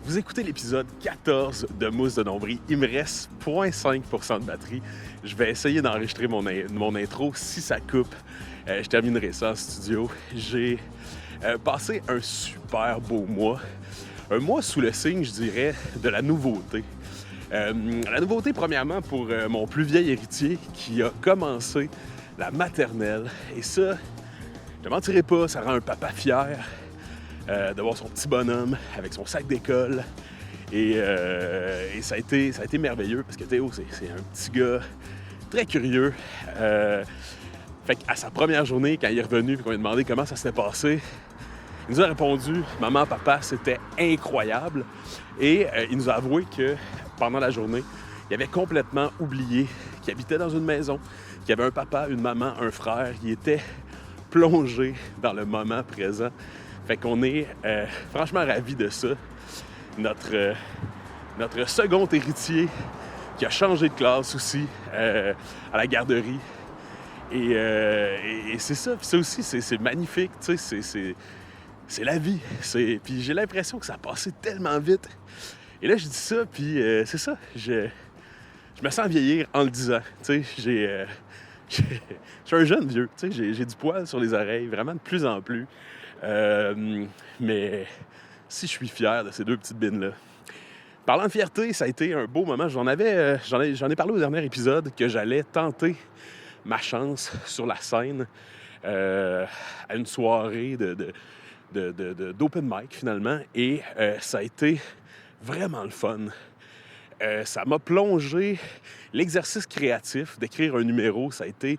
Vous écoutez l'épisode 14 de Mousse de nombril. Il me reste 0,5% de batterie. Je vais essayer d'enregistrer mon intro. Si ça coupe, je terminerai ça en studio. J'ai passé un super beau mois. Un mois sous le signe, je dirais, de la nouveauté. La nouveauté, premièrement, pour mon plus vieil héritier qui a commencé la maternelle. Et ça, je ne mentirai pas, ça rend un papa fier. De voir son petit bonhomme avec son sac d'école. Et ça a été merveilleux parce que Théo, c'est un petit gars très curieux. Fait qu'à sa première journée, quand il est revenu et qu'on lui a demandé comment ça s'était passé, il nous a répondu « Maman, papa, c'était incroyable ». Et il nous a avoué que pendant la journée, il avait complètement oublié qu'il habitait dans une maison, qu'il y avait un papa, une maman, un frère. Il était plongé dans le moment présent. Fait qu'on est franchement ravis de ça. Notre second héritier qui a changé de classe aussi à la garderie. Et c'est ça. Puis ça aussi, c'est magnifique. Tu sais, c'est la vie. Puis j'ai l'impression que ça a passé tellement vite. Et là, je dis ça, puis c'est ça. Je me sens vieillir en le disant. Tu sais, je suis un jeune vieux. Tu sais, j'ai du poil sur les oreilles, vraiment de plus en plus. Mais si je suis fier de ces deux petites bines-là. Parlant de fierté, ça a été un beau moment. J'en ai parlé au dernier épisode que j'allais tenter ma chance sur la scène à une soirée d'open mic finalement. Et ça a été vraiment le fun. Ça m'a plongé l'exercice créatif d'écrire un numéro. Ça a été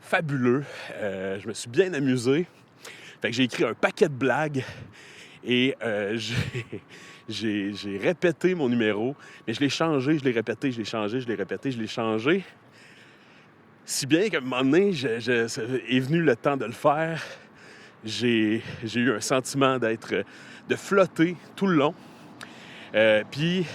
fabuleux. Je me suis bien amusé. Fait que j'ai écrit un paquet de blagues et j'ai répété mon numéro, mais je l'ai changé, je l'ai répété, je l'ai changé, je l'ai répété, je l'ai changé. Si bien qu'à un moment donné, est venu le temps de le faire. J'ai eu un sentiment de flotter tout le long. Puis,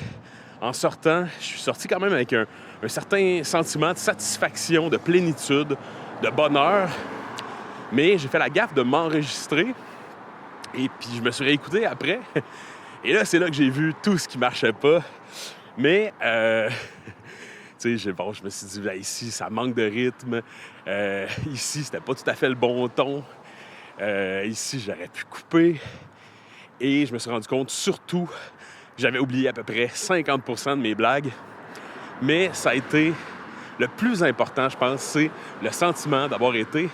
en sortant, je suis sorti quand même avec un certain sentiment de satisfaction, de plénitude, de bonheur. Mais j'ai fait la gaffe de m'enregistrer et puis je me suis réécouté après. Et là, c'est là que j'ai vu tout ce qui marchait pas. Mais, tu sais, je me suis dit, là, ici, ça manque de rythme. Ici, c'était pas tout à fait le bon ton. Ici, j'aurais pu couper. Et je me suis rendu compte, surtout, que j'avais oublié à peu près 50% de mes blagues. Mais ça a été le plus important, je pense, c'est le sentiment d'avoir été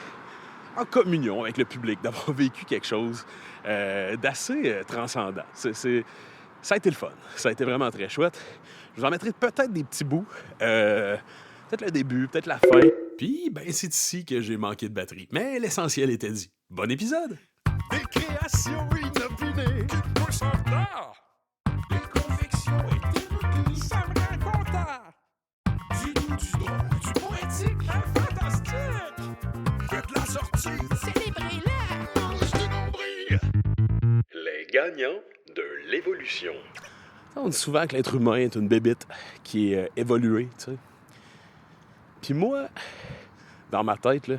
en communion avec le public, d'avoir vécu quelque chose d'assez transcendant. Ça a été le fun. Ça a été vraiment très chouette. Je vous en mettrai peut-être des petits bouts. Peut-être le début, peut-être la fin. Puis, ben, c'est ici que j'ai manqué de batterie. Mais l'essentiel était dit. Bon épisode! Des créations inopinées qui te poussent en retard. Des convictions et des reculs, ça me rend content. Du doux, du drôle, du poétique, un fantastique. Faites la sortie, célébrez-la, mange de nombril. Les gagnants de l'évolution. On dit souvent que l'être humain est une bébite qui est évoluée, tu sais. Puis moi, dans ma tête, là,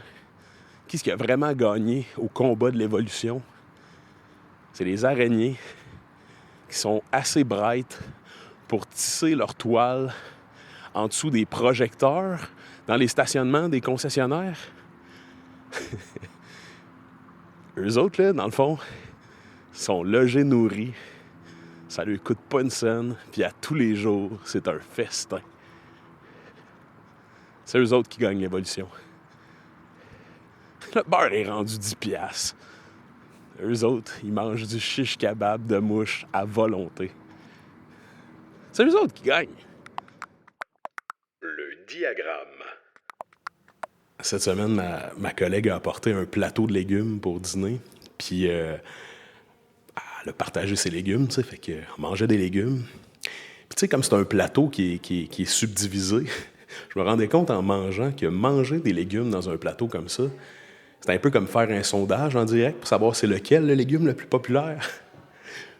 qui a vraiment gagné au combat de l'évolution? C'est les araignées qui sont assez bright pour tisser leur toile en dessous des projecteurs dans les stationnements des concessionnaires. Eux autres, là, dans le fond, sont logés, nourris. Ça leur coûte pas une scène, puis à tous les jours, c'est un festin. C'est eux autres qui gagnent l'évolution. Le beurre est rendu 10$. Eux autres, ils mangent du shish kebab de mouche à volonté. C'est eux autres qui gagnent. Le diagramme. Cette semaine, ma collègue a apporté un plateau de légumes pour dîner. Puis, elle a partagé ses légumes, tu sais, fait qu'on mangeait des légumes. Puis, tu sais, comme c'est un plateau qui est subdivisé, je me rendais compte en mangeant que manger des légumes dans un plateau comme ça, c'est un peu comme faire un sondage en direct pour savoir c'est lequel le légume le plus populaire.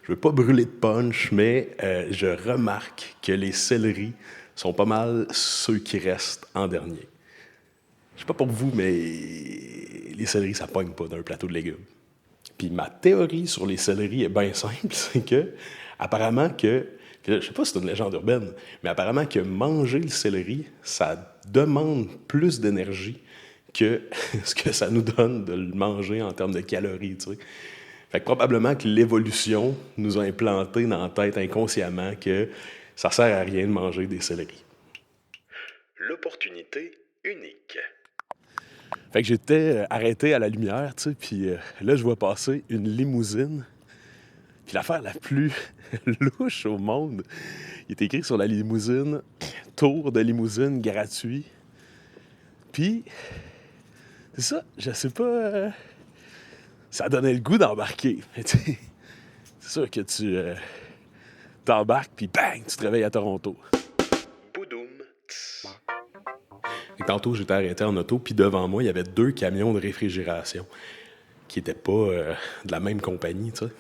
Je veux pas brûler de punch, mais je remarque que les céleris sont pas mal ceux qui restent en dernier. Je sais pas pour vous, mais les céleris, ça pogne pas d'un plateau de légumes. Puis ma théorie sur les céleris est bien simple, c'est que Apparemment que, je sais pas si c'est une légende urbaine, mais apparemment que manger le céleri, ça demande plus d'énergie que ce que ça nous donne de le manger en termes de calories, tu sais. Fait que probablement que l'évolution nous a implanté dans la tête inconsciemment que ça sert à rien de manger des céleris. L'opportunité unique. Fait que j'étais arrêté à la lumière, tu sais, puis là, je vois passer une limousine. Puis l'affaire la plus louche au monde, il est écrit sur la limousine « Tour de limousine gratuit ». Puis, c'est ça, je sais pas... ça donnait le goût d'embarquer. C'est sûr que tu t'embarques, puis bang, tu te réveilles à Toronto. Boudoum. Tantôt, j'étais arrêté en auto, puis devant moi, il y avait 2 camions de réfrigération qui n'étaient pas de la même compagnie, tu sais.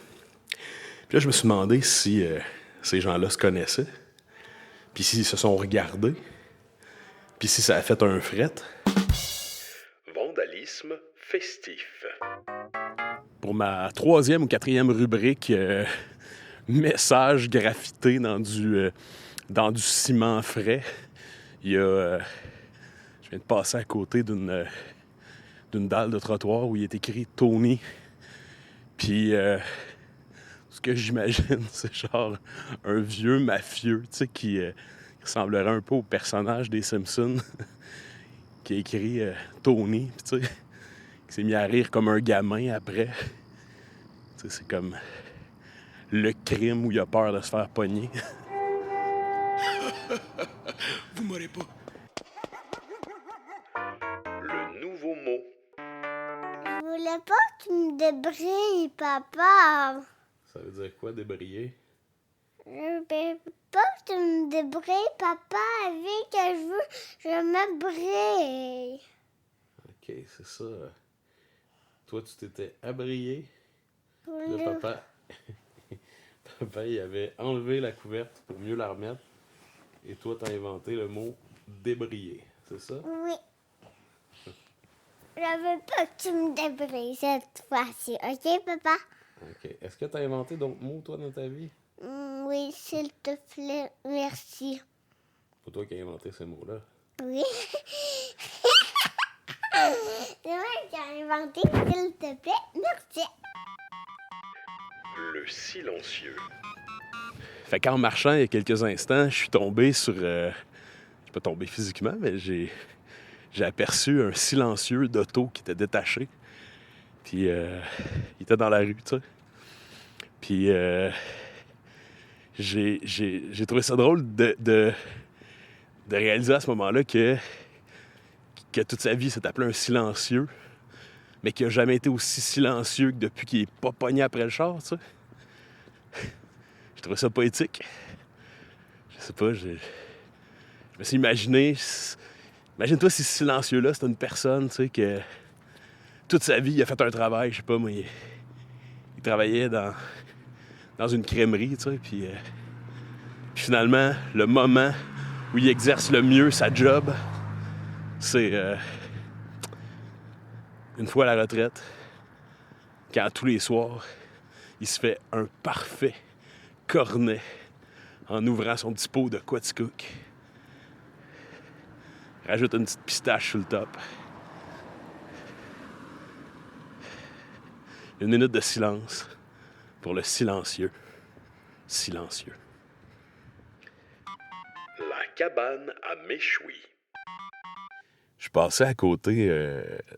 Puis là, je me suis demandé si ces gens-là se connaissaient, puis s'ils se sont regardés, puis si ça a fait un fret. Vandalisme festif. Pour ma 3e ou 4e rubrique, message graffité dans du ciment frais, il y a... je viens de passer à côté d'une dalle de trottoir où il est écrit « Tony ». Puis... ce que j'imagine, c'est genre un vieux mafieux, tu sais, qui ressemblerait un peu au personnage des Simpsons, qui a écrit Tony, puis tu sais, qui s'est mis à rire comme un gamin après. Tu sais, c'est comme le crime où il a peur de se faire pogner. Vous m'aurez pas. Le nouveau mot. Je voulais pas que tu me débrouilles, papa. Ça veut dire quoi, débrayer? Je veux pas que tu me débrouilles, papa. Vu que je me brille. OK, c'est ça. Toi, tu t'étais abrillé. Oui. Là, papa, il avait enlevé la couverte pour mieux la remettre. Et toi, t'as inventé le mot débrayer. C'est ça? Oui. Je veux pas que tu me débrouilles cette fois-ci. OK, papa? OK. Est-ce que t'as inventé d'autres mots, toi, dans ta vie? Oui, s'il te plaît. Merci. C'est toi qui as inventé ces mots-là. Oui. C'est moi qui ai inventé, s'il te plaît. Merci. Le silencieux. Fait qu'en marchant il y a quelques instants, je suis tombé sur... je suis pas tombé physiquement, mais j'ai aperçu un silencieux d'auto qui était détaché. Puis il était dans la rue, tu sais. Puis j'ai trouvé ça drôle de réaliser à ce moment-là que toute sa vie s'est appelé un silencieux, mais qui a jamais été aussi silencieux que depuis qu'il est pas pogné après le char, tu sais. J'ai trouvé ça poétique. Je sais pas, je me suis imaginé... Imagine-toi si ce silencieux-là, c'est une personne, tu sais, que toute sa vie, il a fait un travail, je sais pas, moi, il travaillait dans une crèmerie, tu sais, puis finalement, le moment où il exerce le mieux sa job, c'est une fois à la retraite, quand tous les soirs, il se fait un parfait cornet en ouvrant son petit pot de Quaticook. Rajoute une petite pistache sur le top. Une minute de silence pour le silencieux. Silencieux. La cabane à méchoui. Je passais à côté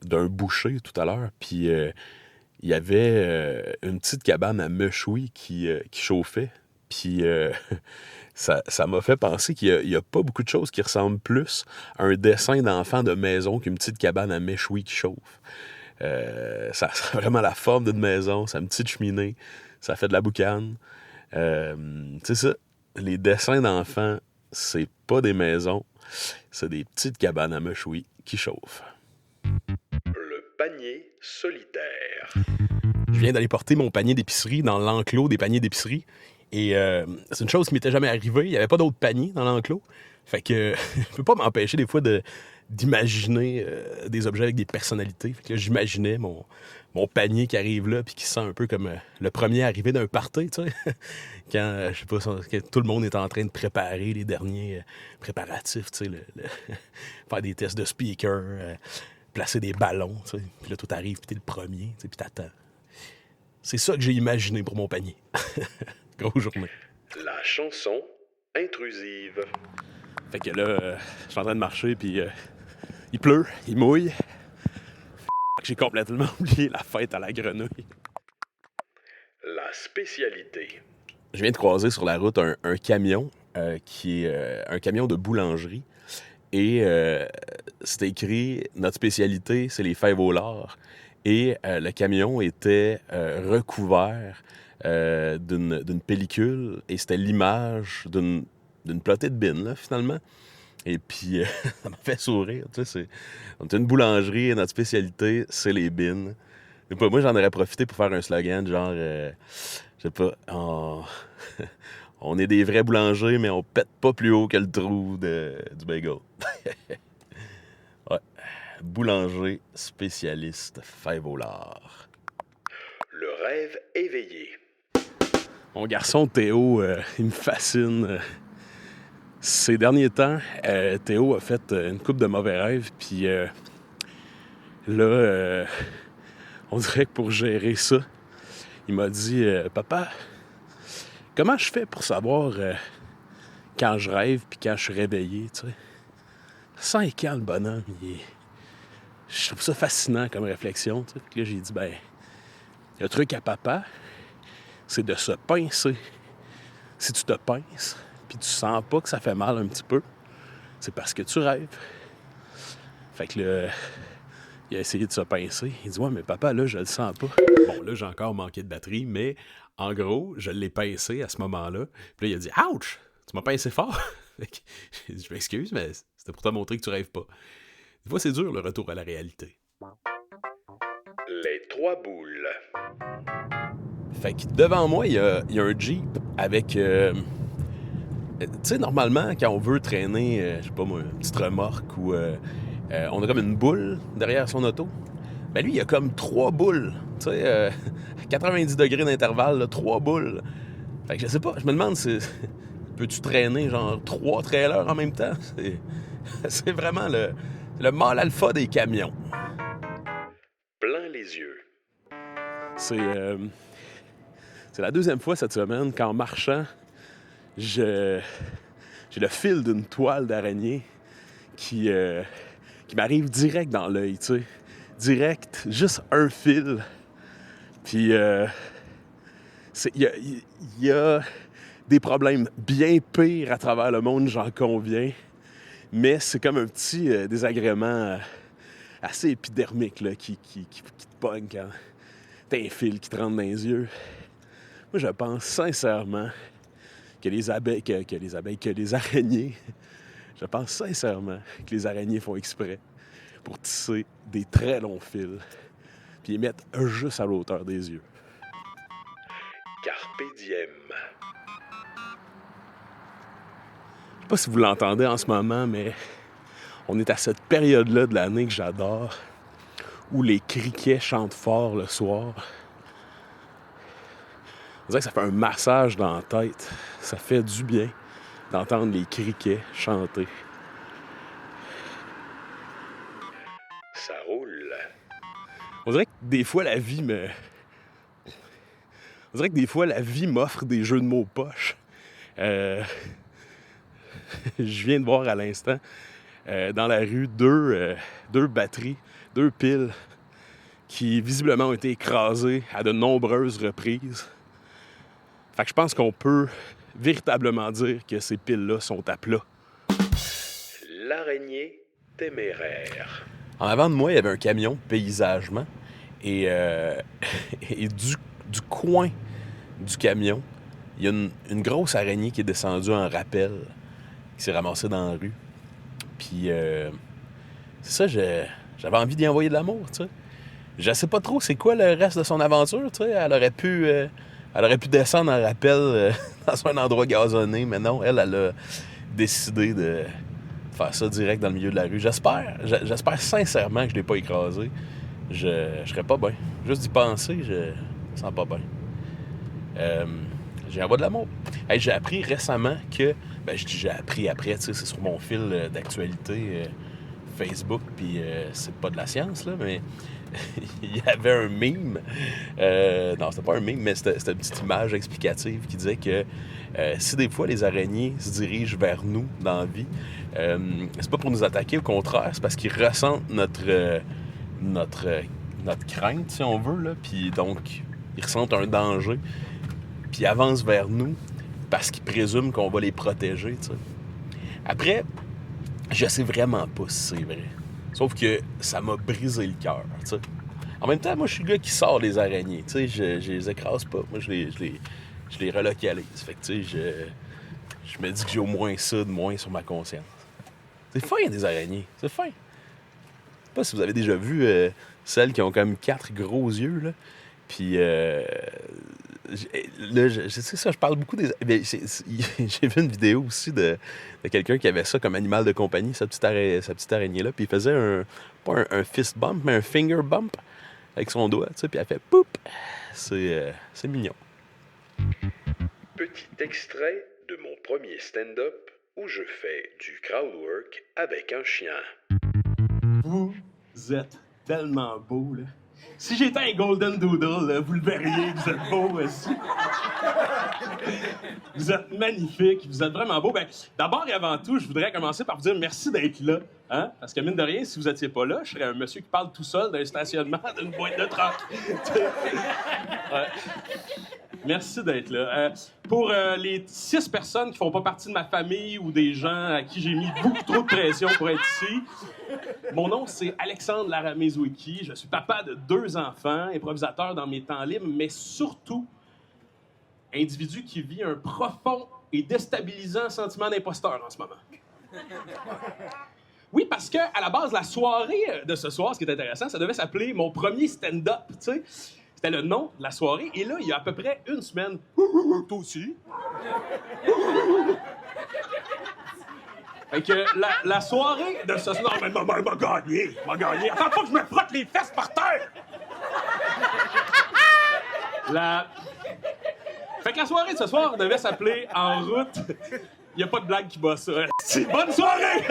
d'un boucher tout à l'heure, puis il y avait une petite cabane à méchoui qui chauffait. Puis ça m'a fait penser qu'il n'y a pas beaucoup de choses qui ressemblent plus à un dessin d'enfant de maison qu'une petite cabane à méchoui qui chauffe. Ça a vraiment la forme d'une maison, ça a une petite cheminée, ça fait de la boucane. Tu sais ça, les dessins d'enfants, c'est pas des maisons, c'est des petites cabanes à méchoui qui chauffent. Le panier solitaire. Je viens d'aller porter mon panier d'épicerie dans l'enclos des paniers d'épicerie. Et c'est une chose qui m'était jamais arrivée. Il n'y avait pas d'autres paniers dans l'enclos. Fait que je peux pas m'empêcher des fois d'imaginer des objets avec des personnalités. Fait que là, j'imaginais mon panier qui arrive là puis qui sent un peu comme le premier arrivé d'un party, tu sais. Quand, je sais pas, que tout le monde est en train de préparer les derniers préparatifs, tu sais, faire des tests de speaker, placer des ballons, tu sais. Puis là, tout arrive, puis t'es le premier, tu sais, puis t'attends. C'est ça que j'ai imaginé pour mon panier. Grosse journée. La chanson intrusive. Fait que là, je suis en train de marcher, puis il pleut, il mouille. J'ai complètement oublié la fête à la grenouille. La spécialité. Je viens de croiser sur la route un camion qui est un camion de boulangerie. Et c'était écrit « Notre spécialité, c'est les fèves au lard ». Et le camion était recouvert d'une pellicule. Et c'était l'image d'une plotée de bines, là, finalement. Et puis, ça m'a fait sourire. Tu sais, on est une boulangerie et notre spécialité, c'est les bines. Et moi, j'en aurais profité pour faire un slogan genre, je sais pas, on est des vrais boulangers, mais on pète pas plus haut que le trou du bagel. Ouais. Boulanger spécialiste fèves au lard. Le rêve éveillé. Mon garçon Théo, il me fascine. Ces derniers temps, Théo a fait une couple de mauvais rêves, puis là, on dirait que pour gérer ça, il m'a dit « Papa, comment je fais pour savoir quand je rêve puis quand je suis réveillé, tu sais? » 5 ans, le bonhomme, je trouve ça fascinant comme réflexion, tu sais. Puis là, j'ai dit « Ben, le truc à papa, c'est de se pincer. Si tu te pinces, puis tu sens pas que ça fait mal un petit peu, c'est parce que tu rêves. » Fait que là, il a essayé de se pincer. Il dit « Ouais, mais papa, là, je le sens pas. » Bon, là, j'ai encore manqué de batterie, mais en gros, je l'ai pincé à ce moment-là. Puis là, il a dit « Ouch! Tu m'as pincé fort! » Fait que j'ai dit « Je m'excuse, mais c'était pour te montrer que tu rêves pas. » Des fois, c'est dur, le retour à la réalité. Les 3 boules. Fait que devant moi, il y a un Jeep avec... tu sais, normalement, quand on veut traîner, je sais pas moi, une petite remorque ou... on a comme une boule derrière son auto. Ben lui, il y a comme 3 boules. Tu sais, 90 degrés d'intervalle, là, 3 boules. Fait que je sais pas, je me demande si... Peux-tu traîner genre 3 trailers en même temps? C'est vraiment le mâle alpha des camions. Plein les yeux. C'est la deuxième fois cette semaine qu'en marchant, j'ai le fil d'une toile d'araignée qui m'arrive direct dans l'œil, tu sais. Direct, juste un fil. Puis il y a des problèmes bien pires à travers le monde, j'en conviens. Mais c'est comme un petit désagrément assez épidermique là, qui te pogne quand t'as un fil qui te rentre dans les yeux. Moi, je pense sincèrement que les araignées, je pense sincèrement que les araignées font exprès pour tisser des très longs fils puis les mettre juste à l'auteur des yeux. Carpe diem. Je sais pas si vous l'entendez en ce moment, mais on est à cette période-là de l'année que j'adore, où les criquets chantent fort le soir. On dirait que ça fait un massage dans la tête. Ça fait du bien d'entendre les criquets chanter. Ça roule. On dirait que des fois, la vie m'offre des jeux de mots poches. Je viens de voir à l'instant, dans la rue, deux batteries, 2 piles qui visiblement ont été écrasées à de nombreuses reprises. Fait que je pense qu'on peut véritablement dire que ces piles-là sont à plat. L'araignée téméraire. En avant de moi, il y avait un camion paysagement et du coin du camion, il y a une grosse araignée qui est descendue en rappel, qui s'est ramassée dans la rue. Puis, c'est ça, j'avais envie d'y envoyer de l'amour, tu sais. Je sais pas trop c'est quoi le reste de son aventure, tu sais. Elle aurait pu descendre en rappel dans un endroit gazonné, mais non, elle a décidé de faire ça direct dans le milieu de la rue. J'espère sincèrement que je ne l'ai pas écrasé. Je serais pas bien. Juste d'y penser, je me sens pas bien. J'ai envoie de l'amour. Hey, j'ai appris récemment que... Ben, je dis j'ai appris après, tu sais, c'est sur mon fil d'actualité Facebook, puis c'est pas de la science, là, mais il y avait un meme. Non, c'était pas un meme, mais c'était une petite image explicative qui disait que si des fois les araignées se dirigent vers nous dans la vie, c'est pas pour nous attaquer, au contraire, c'est parce qu'ils ressentent notre crainte, si on veut, là, puis donc ils ressentent un danger, puis ils avancent vers nous parce qu'ils présument qu'on va les protéger, tu sais. Après, je sais vraiment pas si c'est vrai. Sauf que ça m'a brisé le cœur, tu sais. En même temps, moi, je suis le gars qui sort les araignées, tu sais. Je les écrase pas. Moi, je les relocalise. Fait que, tu sais, je me dis que j'ai au moins ça de moins sur ma conscience. C'est fin, des araignées. C'est fin. Je sais pas si vous avez déjà vu celles qui ont comme 4 gros yeux, là. Puis, là, je sais ça, je parle beaucoup des... J'ai vu une vidéo aussi de quelqu'un qui avait ça comme animal de compagnie, sa petite araignée-là, puis il faisait pas un fist bump, mais un finger bump avec son doigt, tu sais, puis elle fait poup! C'est mignon. Petit extrait de mon premier stand-up où je fais du crowdwork avec un chien. Vous êtes tellement beau, là. Si j'étais un Golden Doodle, là, vous le verriez, vous êtes beau aussi. Vous êtes magnifique, vous êtes vraiment beau. Ben, d'abord et avant tout, je voudrais commencer par vous dire merci d'être là. Hein? Parce que mine de rien, si vous étiez pas là, je serais un monsieur qui parle tout seul d'un stationnement d'une boîte de troc. Ouais. Merci d'être là. Pour les 6 personnes qui font pas partie de ma famille ou des gens à qui j'ai mis beaucoup trop de pression pour être ici, mon nom, c'est Alexandre Laramezouiki. Je suis papa de 2 enfants, improvisateur dans mes temps libres, mais surtout individu qui vit un profond et déstabilisant sentiment d'imposteur en ce moment. Oui, parce que à la base, la soirée de ce soir, ce qui est intéressant, ça devait s'appeler mon premier stand-up, tu sais. C'était le nom de la soirée. Et là, il y a à peu près une semaine... Toi aussi. Fait que la soirée de ce soir... Mais m'a gagné. Attends pas que je me frotte les fesses par terre! Fait que la soirée de ce soir devait s'appeler En route. Il n'y a pas de blague qui bat ça. C'est bonne soirée!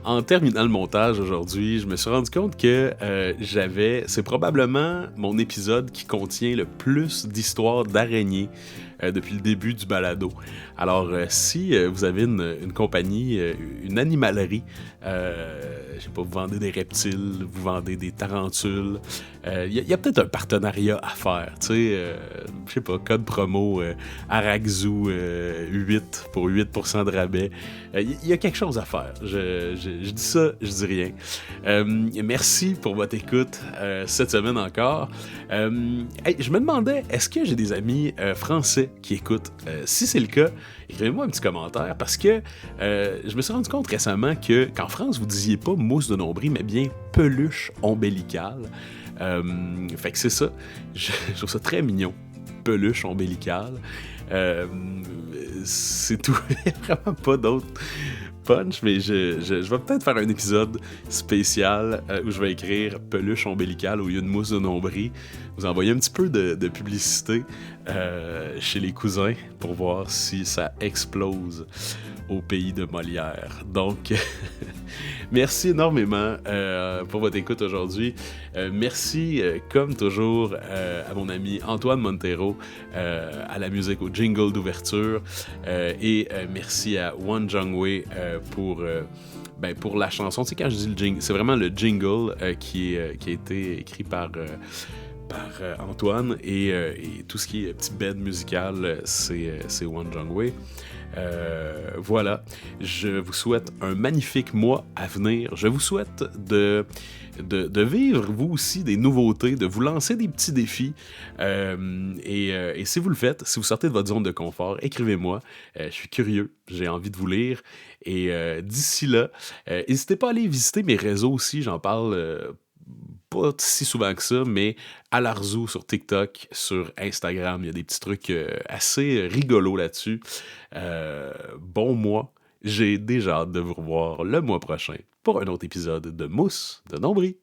En terminant le montage aujourd'hui, je me suis rendu compte que c'est probablement mon épisode qui contient le plus d'histoires d'araignées depuis le début du balado. Alors, si vous avez une compagnie, une animalerie, je sais pas, vous vendez des reptiles, vous vendez des tarentules, il y a peut-être un partenariat à faire, tu sais, je sais pas, code promo Aragzoo 8 pour 8% de rabais. Il y a quelque chose à faire. Je dis ça, je dis rien. Merci pour votre écoute cette semaine encore. Hey, je me demandais, est-ce que j'ai des amis français qui écoutent? Si c'est le cas, écrivez-moi un petit commentaire parce que je me suis rendu compte récemment qu'en France, vous disiez pas mousse de nombril, mais bien peluche ombilicale. Fait que c'est ça. Je trouve ça très mignon. Peluche ombilicale. C'est tout. Il n'y a vraiment pas d'autre punch, mais je vais peut-être faire un épisode spécial où je vais écrire peluche ombilicale au lieu de mousse de nombril. Vous envoyez un petit peu de publicité chez les cousins pour voir si ça explose au pays de Molière. Donc, merci énormément pour votre écoute aujourd'hui. Merci, comme toujours, à mon ami Antoine Montero, à la musique, au jingle d'ouverture. Et merci à Won Jung-wei pour la chanson. Tu sais, quand je dis le jingle, c'est vraiment le jingle qui a été écrit par Antoine et tout ce qui est petit bed musical, c'est Won Jung-wei. Voilà, je vous souhaite un magnifique mois à venir. Je vous souhaite de vivre, vous aussi, des nouveautés, de vous lancer des petits défis. Et si vous le faites, si vous sortez de votre zone de confort, écrivez-moi. Je suis curieux, j'ai envie de vous lire. Et d'ici là, n'hésitez pas à aller visiter mes réseaux aussi, j'en parle pas si souvent que ça, mais à l'Arzou sur TikTok, sur Instagram, il y a des petits trucs assez rigolos là-dessus. Bon mois. J'ai déjà hâte de vous revoir le mois prochain pour un autre épisode de Mousse de Nombril.